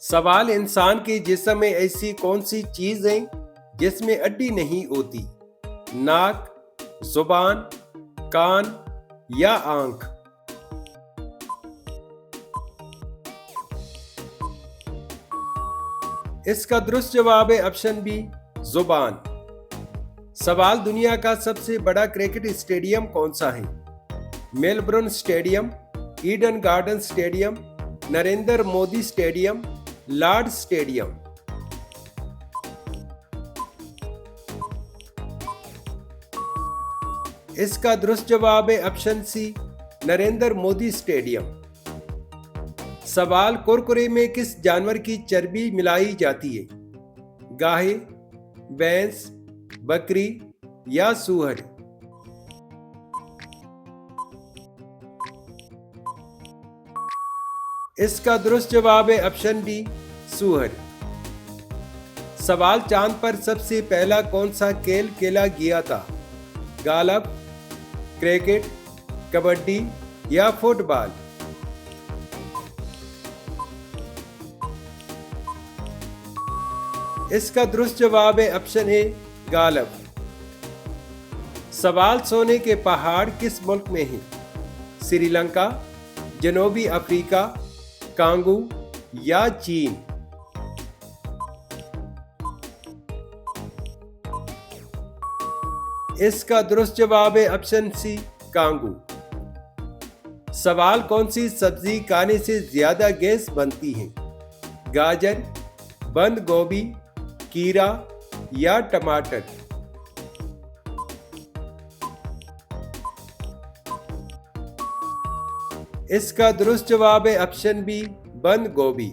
सवाल इंसान के जिस्म में ऐसी कौन सी चीज है जिसमें हड्डी नहीं होती? नाक, जुबान, कान या आंख? इसका दुरुस्त जवाब है ऑप्शन बी, जुबान। सवाल, दुनिया का सबसे बड़ा क्रिकेट स्टेडियम कौन सा है? Melbourne stadium, Eden Garden stadium, Narendra Modi stadium, Lord stadium? इसका दुरुस्त जवाब है option C, Narendra Modi stadium. सवाल, कुरकुरे में किस जानवर की चर्बी मिलाई जाती है? गाय, भैंस, बकरी या सूअर? इसका दुरुस्त जवाब है ऑप्शन डी, सूअर। सवाल, चांद पर सबसे पहला कौन सा खेल खेला गया था? गालफ, क्रिकेट, कबड्डी या फुटबॉल? इसका दुरुस्त जवाब है ऑप्शन ए, गालफ। सवाल, सोने के पहाड़ किस मुल्क में हैं? श्रीलंका, जनूबी अफ्रीका, कांगो या चीन? इसका दुरुस्त जवाब है ऑप्शन सी, कांगो। सवाल, कौन सी सब्जी खाने से ज्यादा गैस बनती है? गाजर, बंद गोभी, खीरा या टमाटर? इसका दुरुस्त जवाब है ऑप्शन बी, बंद गोभी।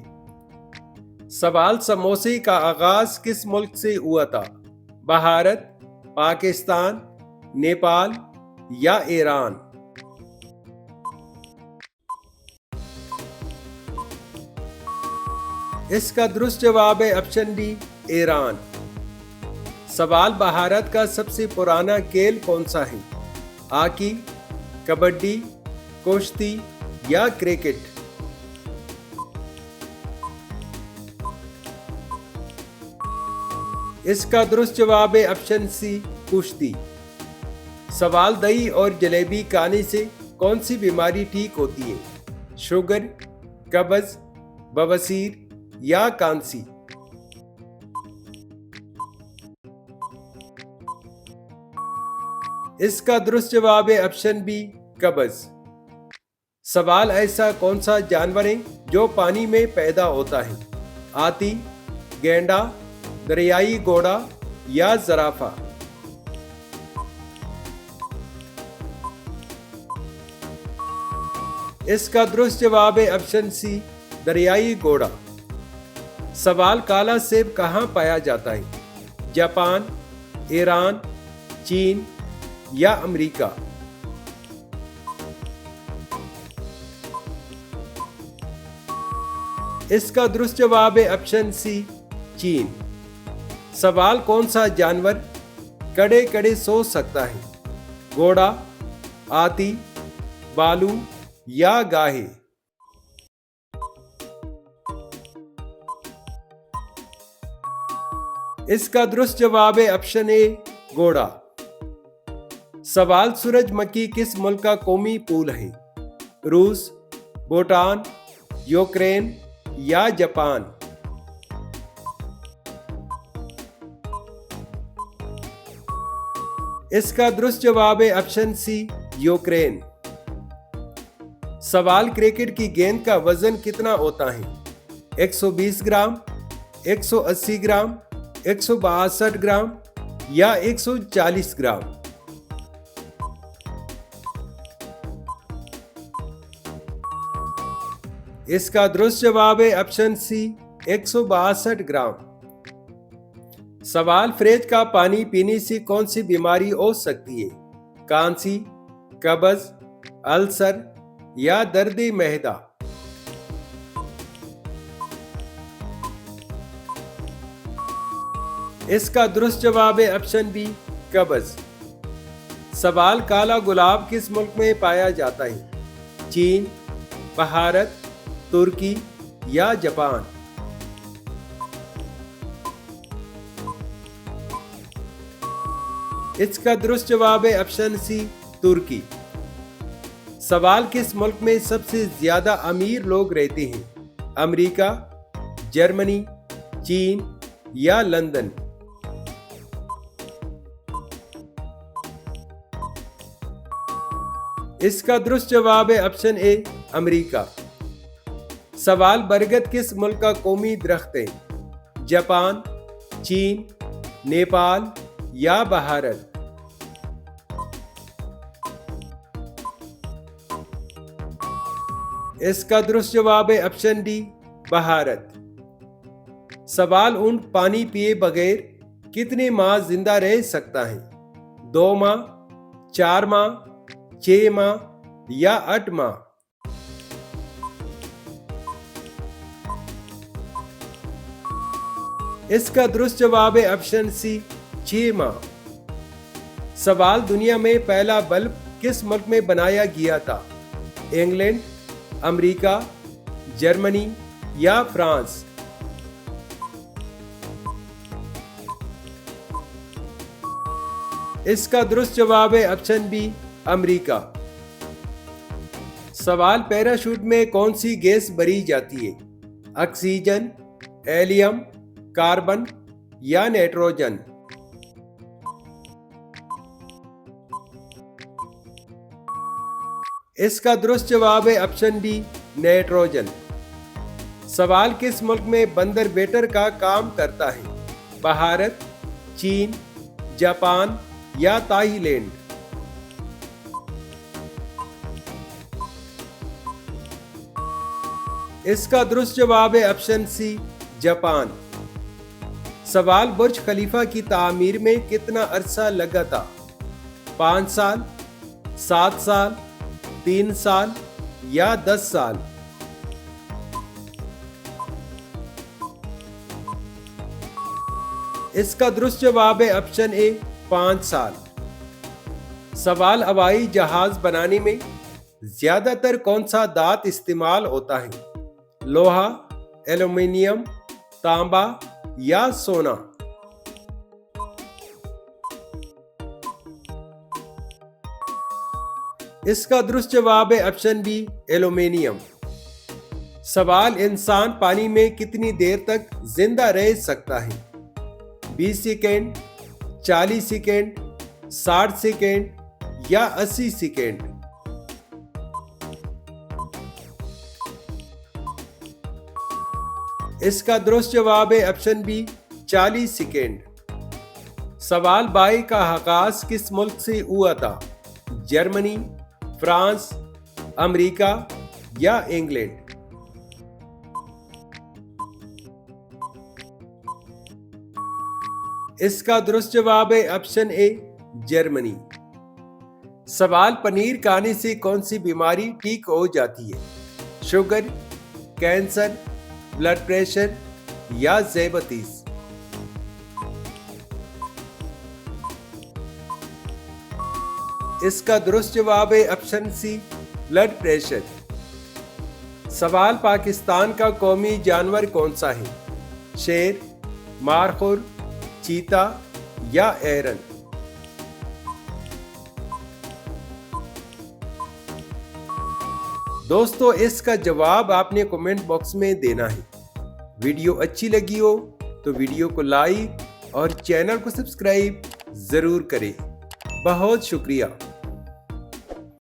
सवाल, समोसे का आगाज किस मुल्क से हुआ था? भारत, पाकिस्तान, नेपाल या ईरान? इसका दुरुस्त जवाब है ऑप्शन डी, ईरान। सवाल, भारत का सबसे पुराना खेल कौन सा है? हॉकी, कबड्डी, कुश्ती या क्रिकेट? इसका दुरुस्त जवाब है ऑप्शन सी, कुश्ती। सवाल, दही और जलेबी खाने से कौन सी बीमारी ठीक होती है? शुगर, कब्ज, बवासीर या कांसी? इसका दुरुस्त जवाब है ऑप्शन बी, कब्ज। सवाल, ऐसा कौन सा जानवर है जो पानी में पैदा होता है? हाथी, गैंडा, दरियाई घोड़ा या ज़राफ़ा? इसका दुरुस्त जवाब है ऑप्शन सी, दरियाई घोड़ा। सवाल, काला सेब कहाँ पाया जाता है? जापान, ईरान, चीन या अमेरिका? इसका दुरुस्त जवाब है ऑप्शन सी, चीन। सवाल, कौन सा जानवर कड़े कड़े सो सकता है? घोड़ा, हाथी, भालू या गाय? इसका दुरुस्त जवाब है ऑप्शन ए, घोड़ा। सवाल, सूरजमुखी किस मुल्क का कौमी फूल है? रूस, भूटान, यूक्रेन या जापान? इसका दुरुस्त जवाब है ऑप्शन सी, यूक्रेन। सवाल, क्रिकेट की गेंद का वजन कितना होता है? 120 ग्राम, 180 ग्राम, 162 ग्राम या 140 ग्राम? इसका दुरुस्त जवाब है ऑप्शन सी, 162 ग्राम। सवाल, फ्रिज का पानी पीने से कौन सी बीमारी हो सकती है? कांसी, कब्ज, अल्सर या दर्द महदा? इसका दुरुस्त जवाब है ऑप्शन बी, कब्ज। सवाल, काला गुलाब किस मुल्क में पाया जाता है? चीन, भारत, तुर्की या जापान? इसका दुरुस्त जवाब है ऑप्शन सी, तुर्की। सवाल, किस मुल्क में सबसे ज्यादा अमीर लोग रहते हैं? अमेरिका, जर्मनी, चीन या लंदन? इसका दुरुस्त जवाब है ऑप्शन ए, अमेरिका। सवाल, बरगद किस मुल्क का कौमी दरख्त है? जापान, चीन, नेपाल या भारत? इसका दुरुस्त जवाब है ऑप्शन डी, भारत। सवाल, ऊंट पानी पिए बगैर कितने माह जिंदा रह सकता है? 2 माह, 4 माह, 6 माह या 8 माह? इसका दुरुस्त जवाब है ऑप्शन सी, 6 माह। सवाल, दुनिया में पहला बल्ब किस मुल्क में बनाया गया था? इंग्लैंड, अमेरिका, जर्मनी या फ्रांस? इसका दुरुस्त जवाब है ऑप्शन बी, अमेरिका। सवाल, पैराशूट में कौन सी गैस भरी जाती है? ऑक्सीजन, हेलियम, कार्बन या नाइट्रोजन? इसका दुरुस्त जवाब है ऑप्शन डी, नाइट्रोजन। सवाल, किस मुल्क में बंदर वेटर का काम करता है? भारत, चीन, जापान या थाईलैंड? इसका दुरुस्त जवाब है ऑप्शन सी, जापान। सवाल, बुर्ज खलीफा की तामीर में कितना अरसा लगा था? 5 साल, 7 साल, 3 साल या 10 साल? इसका दुरुस्त जवाब है ऑप्शन ए, 5 साल। सवाल, हवाई जहाज बनाने में ज्यादातर कौन सा धात इस्तेमाल होता है? लोहा, एल्युमिनियम, तांबा या सोना? इसका दुरुस्त जवाब है ऑप्शन बी, एल्युमिनियम। सवाल, इंसान पानी में कितनी देर तक जिंदा रह सकता है? 20 सेकेंड, 40 सेकेंड, 60 सेकेंड या 80 सेकेंड? इसका दुरुस्त जवाब है ऑप्शन बी, 40 सेकेंड। सवाल, बाई का आगाज किस मुल्क से हुआ था? जर्मनी, फ्रांस, अमेरिका या इंग्लैंड? इसका दुरुस्त जवाब है ऑप्शन ए, जर्मनी। सवाल, पनीर खाने से कौन सी बीमारी ठीक हो जाती है? शुगर, कैंसर, ब्लड प्रेशर या ज़ैबतीस? इसका दुरुस्त जवाब है ऑप्शन सी, ब्लड प्रेशर। सवाल, पाकिस्तान का कौमी जानवर कौन सा है? शेर, मारखुर, चीता या एरन? दोस्तों, इसका जवाब आपने कमेंट बॉक्स में देना है। वीडियो अच्छी लगी हो तो वीडियो को लाइक और चैनल को सब्सक्राइब जरूर करें। बहुत शुक्रिया।